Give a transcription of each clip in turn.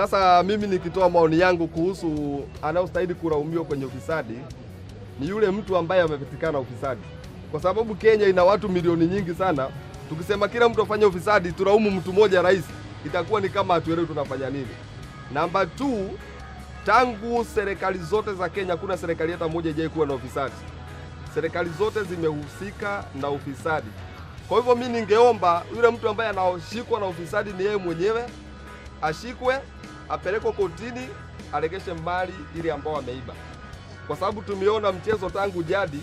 Sasa mimi nikitoa maoni yangu kuhusu anaostahili kulaumiwa kwenye ufisadi ni yule mtu ambaye amepatikana ufisadi, kwa sababu Kenya ina watu milioni nyingi sana. Tukisema kila mtu afanye ufisadi tulaumu mtu mmoja rais, itakuwa ni kama hatuelewi tunafanya nini. Namba 2, tangu serikali zote za Kenya kuna serikali hata moja haijawahi kuwa na ufisadi. Serikali zote zimehusika na ufisadi. Kwa hivyo mimi ningeomba yule mtu ambaye anashikwa na ufisadi ni yeye mwenyewe ashikwe, apelekwe kotini, aregeshe mali ile ambao ameiba. Kwa sababu tumeona mchezo tangu jadi,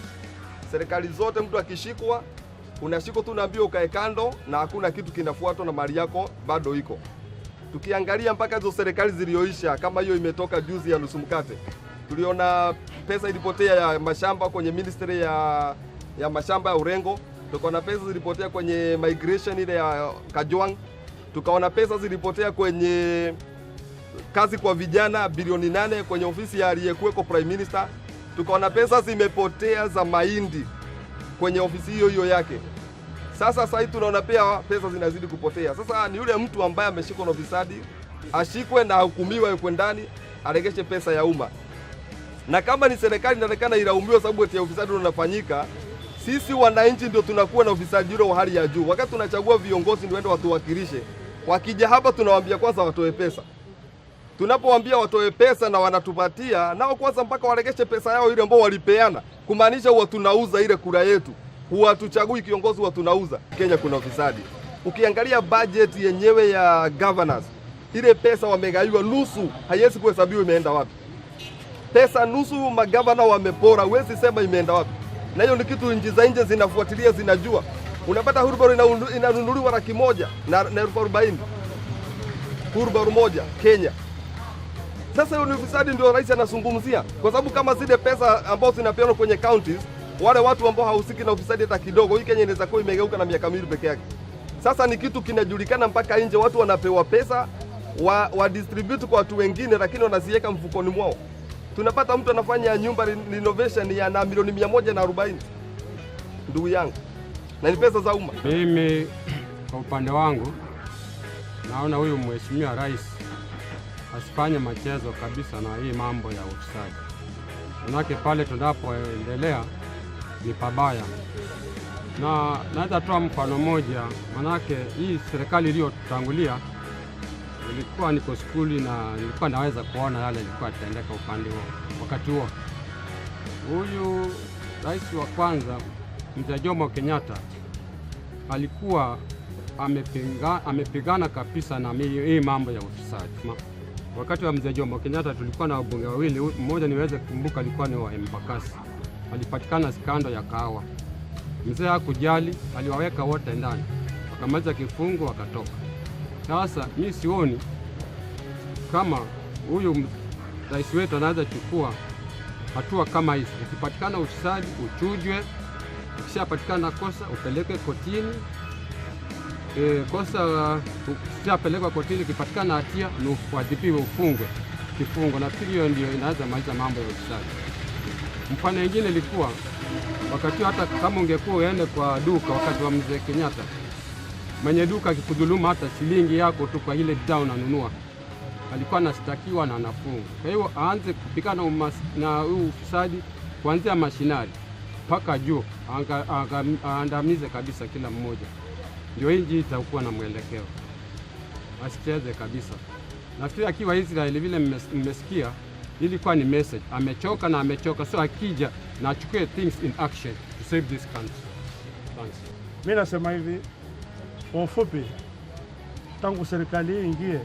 serikali zote mtu akishikwa, unashikwa tu naambiwa ukae kando na hakuna kitu kinafuatwa na mali yako bado iko. Tukiangalia mpaka hizo serikali zilioisha, kama hiyo imetoka juzi ya nusu mkate, tuliona pesa ilipotea ya mashamba kwenye ministry ya mashamba ya Urengo, tukaona pesa zilipotea kwenye migration ile ya Kajwang, tukaona pesa zilipotea kwenye kazi kwa vijana bilioni 8 kwenye ofisi ya aliyekuweko prime minister, tukaona pesa zimepotea za mahindi kwenye ofisi hiyo yake. Sasa hivi tunaona pia pesa zinazidi kupotea. Sasa ni yule mtu ambaye ameshikwa na ufisadi ashikwe na hukumiwe yuko ndani, aregeshe pesa ya umma. Na kama ni serikali inaonekana ilaumiwa sababu eti ya ufisadi unafanyika, sisi wananchi ndio tunakuwa na ufisadi ule wa hali ya juu. Wakati tunachagua viongozi ndio waende watuwakilishe, wakija hapa tunawaambia kwanza watoe pesa. Tunapowaambia watoe pesa na wanatupatia, nao kwanza mpaka waregeshe pesa yao ile ambao walipeana, kumaanisha huwa tunauza ile kura yetu. Huwa tuchagui kiongozi, huwa tunauza. Kenya kuna ufisadi. Ukiangalia budget yenyewe ya governors, ile pesa wamegaiwa nusu, haiwezi kuhesabiwa imeenda wapi. Pesa nusu magavana wamepora, huwezi sema imeenda wapi. Na hiyo ni kitu nchi za nje zinafuatilia, zinajua. Unapata hurubaro inanunuliwa 100,000 na 40,000. Hurubaro moja Kenya. Sasa hiyo ni ufisadi ndio rais anazungumzia, kwa sababu kama zile pesa ambazo zinapeanwa kwenye counties, wale watu ambao hahusiki na ufisadi hata kidogo, hii Kenya inaweza kuwa imegeuka na miaka 2 peke yake. Sasa ni kitu kinajulikana mpaka nje, watu wanapewa pesa wa distribute kwa watu wengine, lakini wanaziweka mfukoni mwao. Tunapata mtu anafanya nyumba renovation ya na milioni 140, ndugu yangu, na ni pesa za umma. Mimi kwa upande wangu naona huyu mheshimiwa rais asifanye machezo kabisa na hii mambo ya ufisadi. Manake pale tunapoendelea ni pabaya. Na naweza toa mfano moja, manake hii serikali iliyotangulia nilikuwa niko skuli na nilikuwa naweza kuona yale ilikuwa yatendeka upande huo. Wakati huo huyu rais wa kwanza Mzee Jomo Kenyatta alikuwa amepigana kabisa na hii mambo ya ufisadi. Wakati wa Mzee Jomo Kenyatta tulikuwa na wabunge wawili, mmoja niweze kukumbuka alikuwa ni wa Embakasi. Alipatikana skando ya kahawa. Mzee hakujali, aliwaweka wote ndani. Wakamaliza kifungo wakatoka. Sasa mimi sioni kama huyu rais wetu anaweza chukua hatua kama hizi. Ukipatikana ufisadi uchujwe, ukishapatikana kosa upeleke kotini. Kosa ukishapelekwa kotini, ukipatikana hatia ni uadhibiwe, ufungwe kifungo. Na hiyo ndio inaweza maliza mambo ya ufisadi. Mfano mwingine ilikuwa wakati hata kama ungekuwa uende kwa duka wakati wa Mzee Kenyatta, mwenye duka akikudhuluma hata shilingi yako tu kwa ile bidhaa unanunua, alikuwa anastakiwa na anafungwa. Kwa hiyo aanze kupigana na ufisadi kuanzia mashinari mpaka juu, aandamize kabisa kila mmoja. Ndio nchi itakuwa na mwelekeo. Asicheze kabisa. Nafikiri akiwa Israeli vile mmesikia, ilikuwa ni message. Amechoka na amechoka, so akija na achukue things in action to save this country. Thanks. Mimi nasema hivi, kwa ufupi, tangu serikali hii ingie,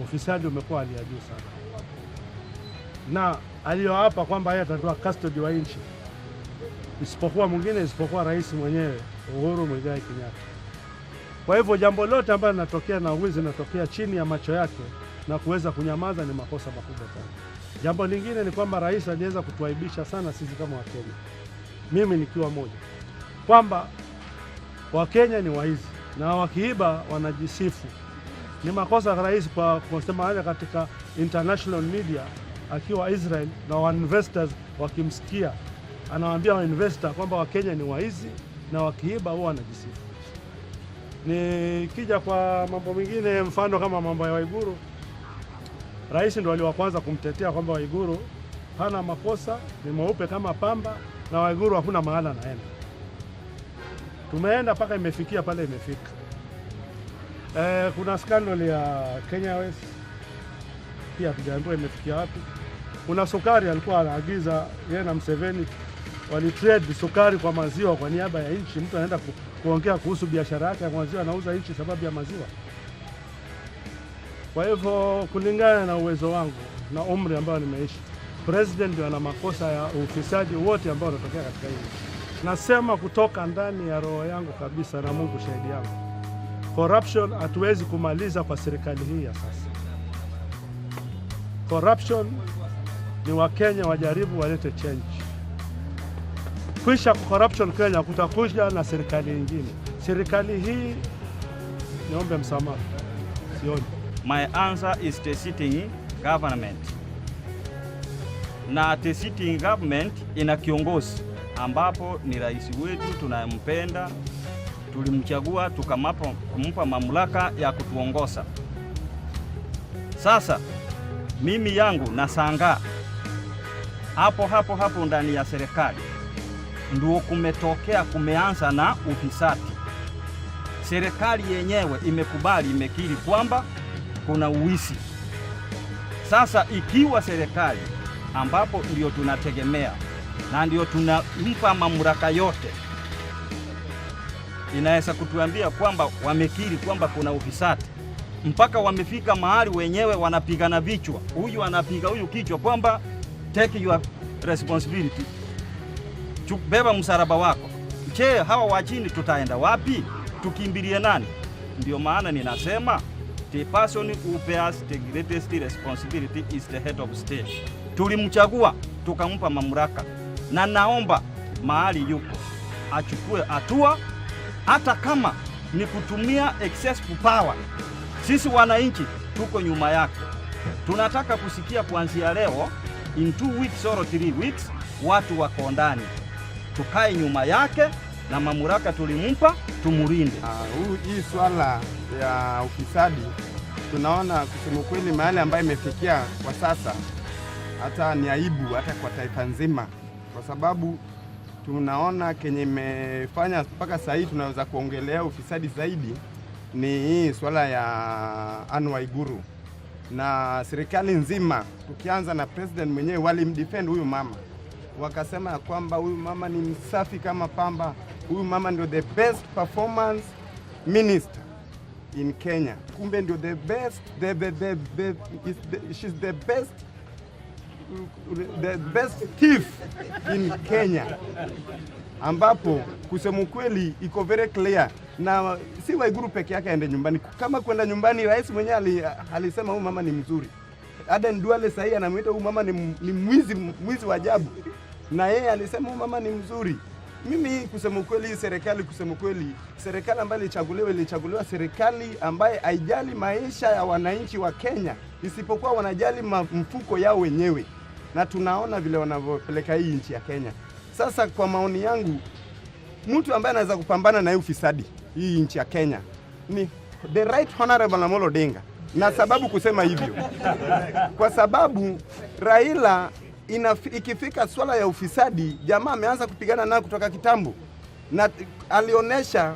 ufisadi umekuwa hali ya juu sana. Na aliyoapa kwamba yeye atatoa custody wa nchi, isipokuwa mwingine, isipokuwa rais mwenyewe Uhuru Muigai Kenyatta. Kwa hivyo jambo lote ambalo linatokea na wizi linatokea chini ya macho yake na kuweza kunyamaza ni makosa makubwa sana. Jambo lingine ni kwamba rais aliweza kutuaibisha sana sisi kama Wakenya. Mimi nikiwa moja, kwamba Wakenya ni waizi na wakiiba wanajisifu. Ni makosa rais kwa kusema haya katika international media akiwa Israel, na wa investors wakimsikia anawaambia wa investor kwamba Wakenya ni waizi na wakiiba huwa wanajisifu. Nikija kwa mambo mengine, mfano kama mambo ya Waiguru, rais ndio wali wa kwanza kumtetea kwamba Waiguru hana makosa, ni mweupe kama pamba na Waiguru hakuna mahala naenda. Tumeenda paka imefikia pale imefika. Kuna skandal ya Kenya West pia tujaambiwa imefikia wapi. Kuna sukari alikuwa anaagiza yeye na Museveni, walitrade sukari kwa maziwa kwa niaba ya nchi. Mtu anaenda kuongea kuhusu biashara yake ya maziwa, anauza nchi sababu ya maziwa. Kwa hivyo kulingana na uwezo wangu na umri ambao nimeishi, president ndio ana makosa ya ufisadi wote ambao unatokea katika nchi. Nasema kutoka ndani ya roho yangu kabisa, na Mungu shahidi yangu, corruption hatuwezi kumaliza kwa serikali hii ya sasa. Corruption ni Wakenya wajaribu walete change. Kuisha corruption Kenya kutakuja na serikali nyingine. Serikali hii niombe msamaha, sioni. My answer is the sitting government. Na the sitting government ina kiongozi ambapo ni rais wetu tunampenda, tulimchagua kumpa mamlaka ya kutuongoza. Sasa mimi yangu nashangaa hapo ndani ya serikali ndio kumeanza na ufisadi. Serikali yenyewe imekubali, imekiri kwamba kuna uwizi. Sasa ikiwa serikali ambapo ndio tunategemea na ndio tunampa mamlaka yote inaweza kutuambia kwamba wamekiri kwamba kuna ufisadi, mpaka wamefika mahali wenyewe wanapigana vichwa, huyu anapiga huyu kichwa kwamba take your responsibility, beba msalaba wako. Je, hawa wa chini tutaenda wapi? Tukimbilie nani? Ndio maana ninasema the person who bears the greatest responsibility is the head of state. Tulimchagua tukampa mamlaka, na naomba mahali yuko achukue hatua, hata kama ni kutumia excessive power. Sisi wananchi tuko nyuma yake. Tunataka kusikia kuanzia leo, in 2 weeks or 3 weeks, watu wako ndani, tukae nyuma yake na mamlaka tulimpa, tumulinde. Hii swala ya ufisadi tunaona kusema kweli mahali ambayo imefikia kwa sasa, hata ni aibu hata kwa taifa nzima, kwa sababu tunaona kenye imefanya mpaka sasa hivi tunaweza kuongelea ufisadi zaidi ni hii swala ya Anne Waiguru na serikali nzima. Tukianza na president mwenyewe, walimdefend huyu mama, wakasema kwamba huyu mama ni msafi kama pamba, huyu mama ndio the best performance minister in Kenya. Kumbe ndio the best, she's the best thief in Kenya, ambapo kusema kweli iko very clear. Na si Waiguru peke yake aende nyumbani. Kama kwenda nyumbani, rais mwenyewe alisema huyu mama ni mzuri. Aden Duale sahi anamuita huyu mama ni mwizi wa ajabu, na yeye alisema huyu mama ni mzuri. Mimi kusema kweli, serikali ambayo ilichaguliwa serikali ambaye haijali maisha ya wananchi wa Kenya, isipokuwa wanajali mfuko yao wenyewe, na tunaona vile wanavyopeleka hii nchi ya Kenya. Sasa kwa maoni yangu, mtu ambaye anaweza kupambana na ufisadi hii nchi ya Kenya ni the right honorable Amolo Odinga. Na sababu kusema hivyo, kwa sababu Raila ikifika swala ya ufisadi, jamaa ameanza kupigana nayo kutoka kitambo, na alionyesha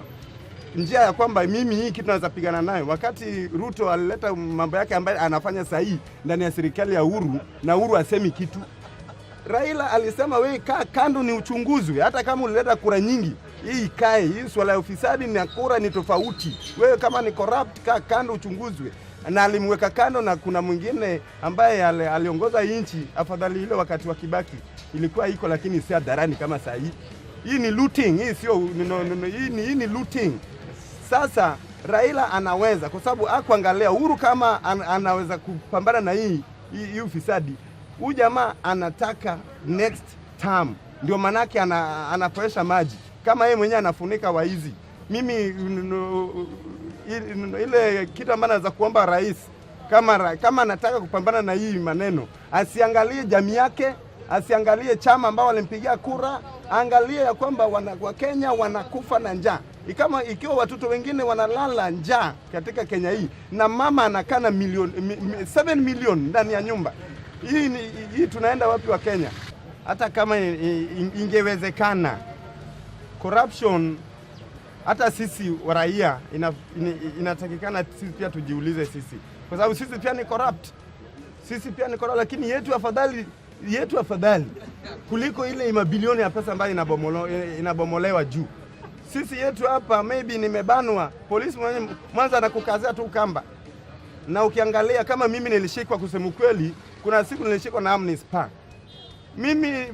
njia ya kwamba mimi hii kitu naweza pigana nayo. Wakati Ruto alileta mambo yake ambayo anafanya sahihi ndani ya serikali ya Uhuru, na Uhuru asemi kitu, Raila alisema wewe kaa kando ni uchunguzwe, hata kama ulileta kura nyingi, hii ikae, hii swala ya ufisadi na kura ni tofauti, wewe kama ni corrupt kaa kando uchunguzwe. Na alimweka kando, na kuna mwingine ambaye aliongoza nchi afadhali ile wakati wa Kibaki ilikuwa iko, lakini si hadharani kama saa hii. Hii ni looting, hii sio hii ni looting. Sasa Raila anaweza, kwa sababu akuangalia Uhuru kama anaweza kupambana na hii ufisadi. Huyu jamaa anataka next term, ndio manake anapoesha maji kama yeye mwenyewe anafunika waizi. Mimi ile kitu ambacho naweza kuomba rais, kama anataka kupambana na hii maneno, asiangalie jamii yake, asiangalie chama ambao walimpigia kura, angalie ya kwamba wa Kenya wanakufa na njaa. Ikiwa watoto wengine wanalala njaa katika Kenya hii na mama anakaa na 7 million ndani ya nyumba hii tunaenda wapi wa Kenya? Hata kama ingewezekana corruption, hata sisi raia inatakikana sisi pia tujiulize sisi, kwa sababu sisi pia ni corrupt. Lakini yetu afadhali kuliko ile mabilioni ya pesa ambayo inabomolewa juu. Sisi yetu hapa maybe nimebanwa, polisi mwanza anakukazia tu kamba. Na ukiangalia kama mimi nilishikwa, kusema kweli, kuna siku nilishikwa na Amnesty. Mimi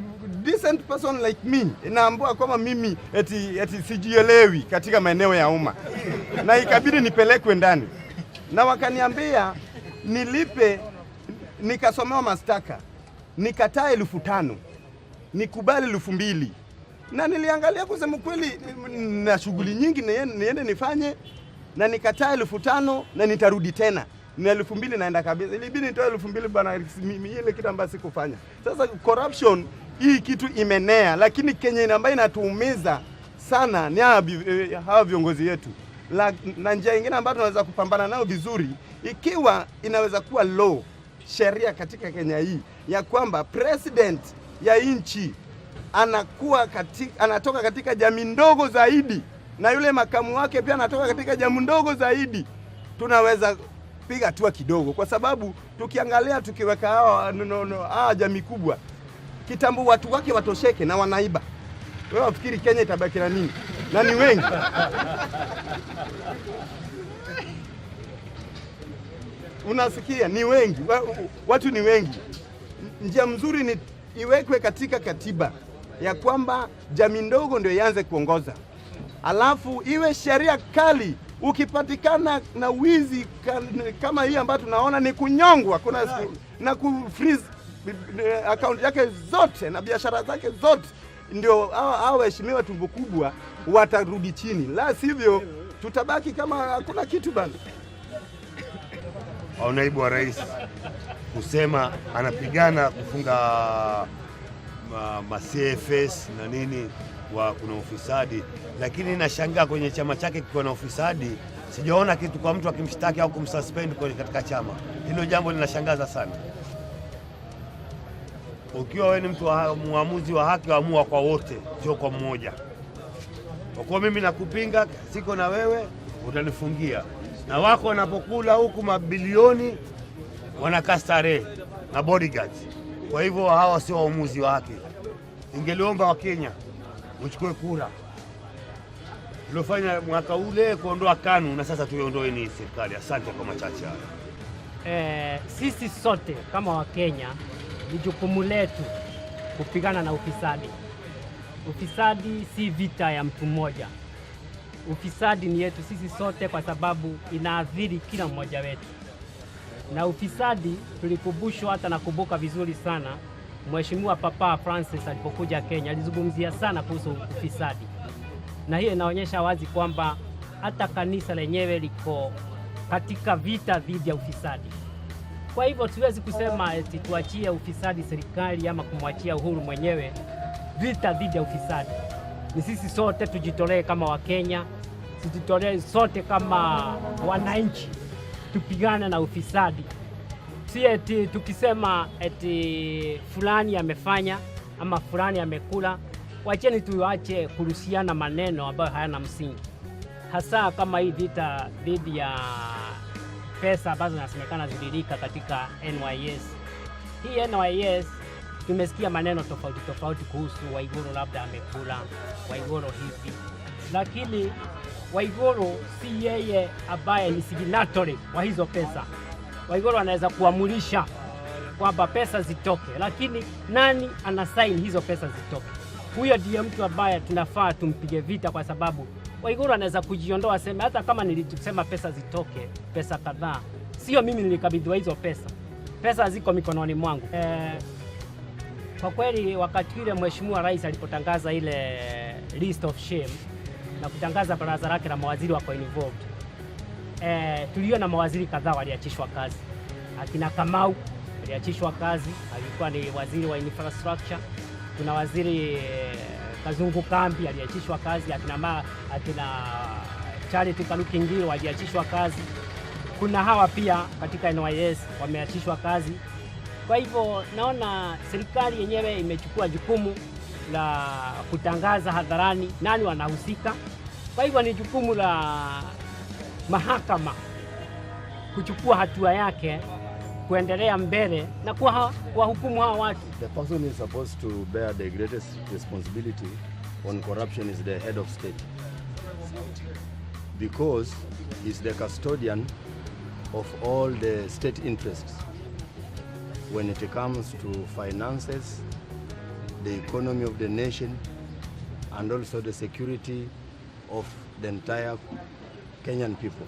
decent person like me inaambua kwamba mimi eti sijielewi katika maeneo ya umma, na ikabidi nipelekwe ndani, na wakaniambia nilipe, nikasomewa mashtaka, nikataa 5,000, nikubali 2,000. Na niliangalia kusema kweli na shughuli nyingi niende nifanye, na nikataa 5,000 na nitarudi tena na 2,000 naenda kabisa. Ilibidi nitoe 2,000 bana, ile kitu ambacho sikufanya. Sasa corruption hii kitu imenea, lakini Kenya ambayo inatuumiza sana ni hawa viongozi yetu. Na njia nyingine ambayo tunaweza kupambana nao vizuri, ikiwa inaweza kuwa law, sheria katika Kenya hii ya kwamba president ya nchi anatoka katika jamii ndogo zaidi, na yule makamu wake pia anatoka katika jamii ndogo zaidi, tunaweza piga hatua kidogo, kwa sababu tukiangalia tukiweka hawa jamii kubwa kitambo, watu wake watosheke na wanaiba. Wewe wafikiri Kenya itabaki na nini? Na ni wengi. Unasikia, ni wengi, watu ni wengi. Njia mzuri ni iwekwe katika katiba ya kwamba jamii ndogo ndio ianze kuongoza, alafu iwe sheria kali. Ukipatikana na wizi kama hii ambayo tunaona, ni kunyongwa na kufreeze account yake zote na biashara zake zote, ndio hao waheshimiwa tumbo kubwa watarudi chini, la sivyo tutabaki kama hakuna kitu bana. Naibu wa rais kusema anapigana kufunga CFS na nini kuna ufisadi, lakini nashangaa kwenye chama chake kiko na ufisadi, sijaona kitu kwa mtu akimshtaki au kumsuspend katika chama. Hilo jambo linashangaza sana. Ukiwa wewe ni mtu muamuzi wa haki, amua kwa wote, sio kwa mmoja. Kwa kuwa mimi nakupinga, siko na wewe, utanifungia. Na wako wanapokula huku mabilioni wanakaa starehe na bodyguards. Kwa hivyo hawa sio waamuzi wa haki. Ningeliomba wa Kenya uchukue kura uliofanya mwaka ule kuondoa KANU, na sasa tuiondoe ni serikali. Asante kwa machache haya. Sisi sote kama Wakenya ni jukumu letu kupigana na ufisadi. Ufisadi si vita ya mtu mmoja. Ufisadi ni yetu sisi sote, kwa sababu inaathiri kila mmoja wetu. Na ufisadi tulikumbushwa, hata nakumbuka vizuri sana Mheshimiwa Papa Francis alipokuja Kenya, alizungumzia sana kuhusu ufisadi. Na hiyo inaonyesha wazi kwamba hata kanisa lenyewe liko katika vita dhidi ya ufisadi. Kwa hivyo siwezi kusema eti tuachie ufisadi serikali ama kumwachia Uhuru mwenyewe vita dhidi ya ufisadi. Ni sisi sote tujitolee kama Wakenya, tujitolee sote kama wananchi, tupigane na ufisadi. Si eti tukisema eti fulani amefanya ama fulani amekula. Wacheni tuache kuruhusiana maneno ambayo hayana msingi, hasa kama hii vita dhidi ya pesa ambazo zinasemekana zililika katika NYS. Hii NYS tumesikia maneno tofauti kuhusu Waiguru labda amekula, Waiguru hivi, lakini Waiguru si yeye ambaye ni signatory wa hizo pesa. Waiguru anaweza kuamulisha kwamba pesa zitoke, lakini nani anasaini hizo pesa zitoke? Huyo ndiye mtu ambaye tunafaa tumpige vita, kwa sababu Waiguru anaweza kujiondoa, aseme hata kama nilisema pesa zitoke, pesa kadhaa, sio mimi nilikabidhiwa hizo pesa. Pesa ziko mikononi mwangu. Kwa kweli wakati ile Mheshimiwa Rais alipotangaza ile list of shame na kutangaza baraza lake la mawaziri wako involved, tuliona mawaziri kadhaa waliachishwa kazi. Akina Kamau aliachishwa kazi, alikuwa ni waziri wa infrastructure. Kuna waziri Kazungu Kambi aliachishwa kazi, akina Charity Kalukingiro waliachishwa kazi. Kuna hawa pia katika NYS wameachishwa kazi. Kwa hivyo naona serikali yenyewe imechukua jukumu la kutangaza hadharani nani wanahusika. Kwa hivyo ni jukumu la mahakama kuchukua hatua yake kuendelea mbele na kuwahukumu hawa watu. The person is supposed to bear the greatest responsibility on corruption is the head of state, because he's the custodian of all the state interests when it comes to finances, the economy of the nation, and also the security of the entire Kenyan people.